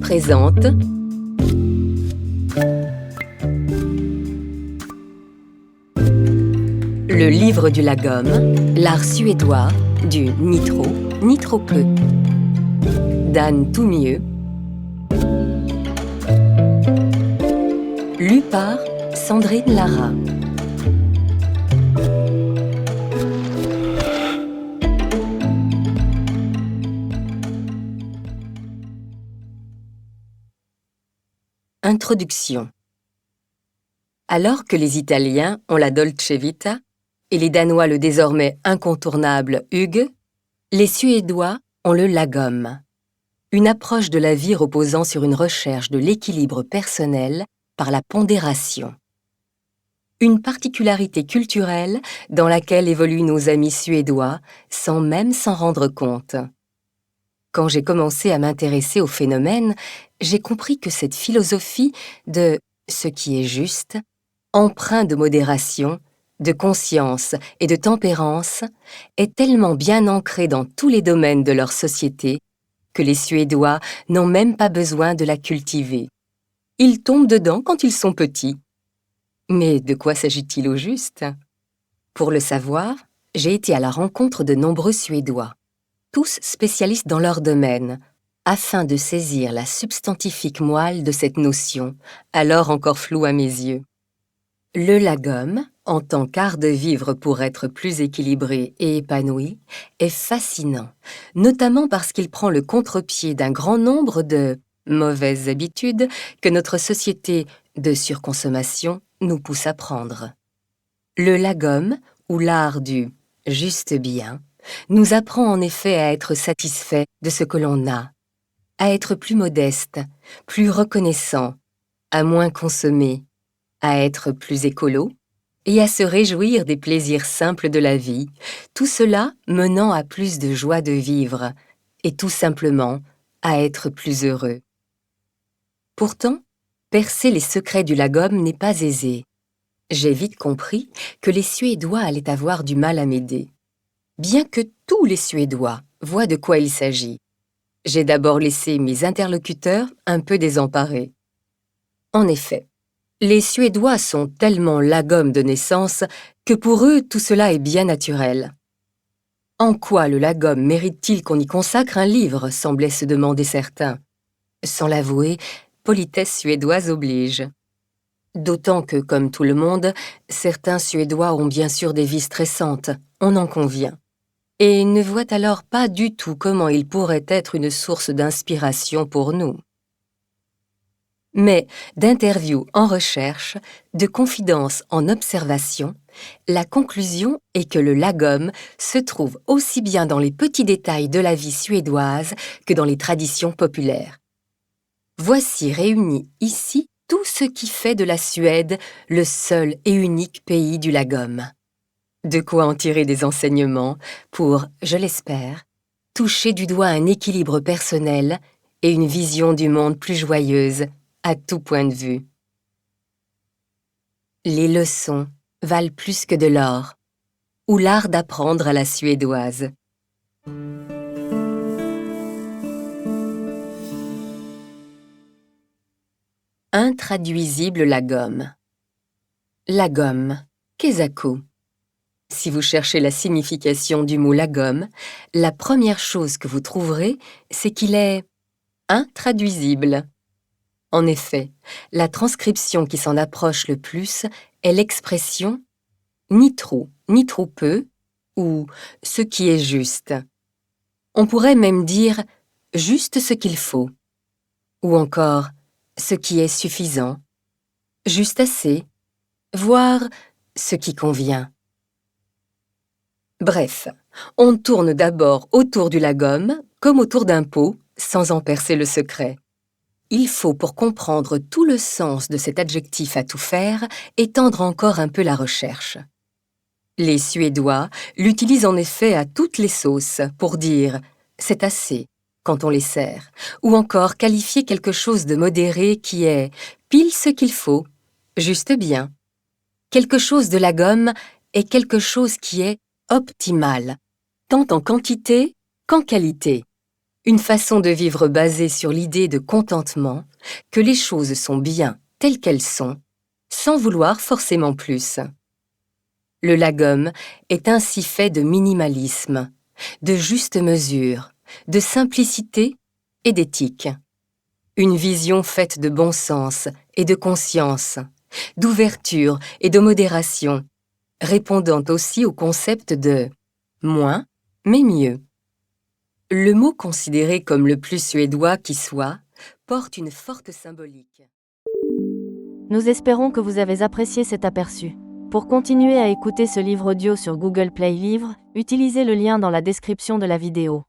présente le livre du lagom, l'art suédois du ni trop, ni trop peu, d'Anne Toumieux, lu par Sandrine Lara. Introduction. Alors que les Italiens ont la Dolce Vita et les Danois le désormais incontournable Hygge, les Suédois ont le lagom, une approche de la vie reposant sur une recherche de l'équilibre personnel par la pondération. Une particularité culturelle dans laquelle évoluent nos amis suédois sans même s'en rendre compte. Quand j'ai commencé à m'intéresser au phénomène, j'ai compris que cette philosophie de ce qui est juste, empreint de modération, de conscience et de tempérance, est tellement bien ancrée dans tous les domaines de leur société que les Suédois n'ont même pas besoin de la cultiver. Ils tombent dedans quand ils sont petits. Mais de quoi s'agit-il au juste? Pour le savoir, j'ai été à la rencontre de nombreux Suédois, tous spécialistes dans leur domaine, afin de saisir la substantifique moelle de cette notion, alors encore floue à mes yeux. Le lagom, en tant qu'art de vivre pour être plus équilibré et épanoui, est fascinant, notamment parce qu'il prend le contre-pied d'un grand nombre de mauvaises habitudes que notre société de surconsommation nous pousse à prendre. Le lagom, ou l'art du « juste bien », nous apprend en effet à être satisfait de ce que l'on a, à être plus modeste, plus reconnaissant, à moins consommer, à être plus écolo et à se réjouir des plaisirs simples de la vie, tout cela menant à plus de joie de vivre et tout simplement à être plus heureux. Pourtant, percer les secrets du lagom n'est pas aisé. J'ai vite compris que les Suédois allaient avoir du mal à m'aider. Bien que tous les Suédois voient de quoi il s'agit, j'ai d'abord laissé mes interlocuteurs un peu désemparés. En effet, les Suédois sont tellement lagom de naissance que pour eux tout cela est bien naturel. En quoi le lagom mérite-t-il qu'on y consacre un livre, semblaient se demander certains. Sans l'avouer, politesse suédoise oblige. D'autant que, comme tout le monde, certains Suédois ont bien sûr des vies stressantes, on en convient, et ne voient alors pas du tout comment il pourrait être une source d'inspiration pour nous. Mais d'interviews en recherche, de confidences en observation, la conclusion est que le lagom se trouve aussi bien dans les petits détails de la vie suédoise que dans les traditions populaires. Voici réuni ici tout ce qui fait de la Suède le seul et unique pays du lagom. De quoi en tirer des enseignements pour, je l'espère, toucher du doigt un équilibre personnel et une vision du monde plus joyeuse à tout point de vue. Les leçons valent plus que de l'or, ou l'art d'apprendre à la suédoise. Intraduisible lagom. Lagom, qu'est-ce? Si vous cherchez la signification du mot lagom, la première chose que vous trouverez, c'est qu'il est intraduisible. En effet, la transcription qui s'en approche le plus est l'expression « ni trop peu » ou « ce qui est juste ». On pourrait même dire « juste ce qu'il faut » ou encore « ce qui est suffisant »,« juste assez », voire « ce qui convient ». Bref, on tourne d'abord autour du lagom comme autour d'un pot, sans en percer le secret. Il faut, pour comprendre tout le sens de cet adjectif à tout faire, étendre encore un peu la recherche. Les Suédois l'utilisent en effet à toutes les sauces pour dire « c'est assez » quand on les sert, ou encore qualifier quelque chose de modéré qui est « pile ce qu'il faut »,« juste bien ». Quelque chose de lagom est quelque chose qui est optimal, tant en quantité qu'en qualité. Une façon de vivre basée sur l'idée de contentement, que les choses sont bien telles qu'elles sont, sans vouloir forcément plus. Le lagom est ainsi fait de minimalisme, de juste mesure, de simplicité et d'éthique. Une vision faite de bon sens et de conscience, d'ouverture et de modération, répondant aussi au concept de moins mais mieux. Le mot considéré comme le plus suédois qui soit porte une forte symbolique. Nous espérons que vous avez apprécié cet aperçu. Pour continuer à écouter ce livre audio sur Google Play Livres, utilisez le lien dans la description de la vidéo.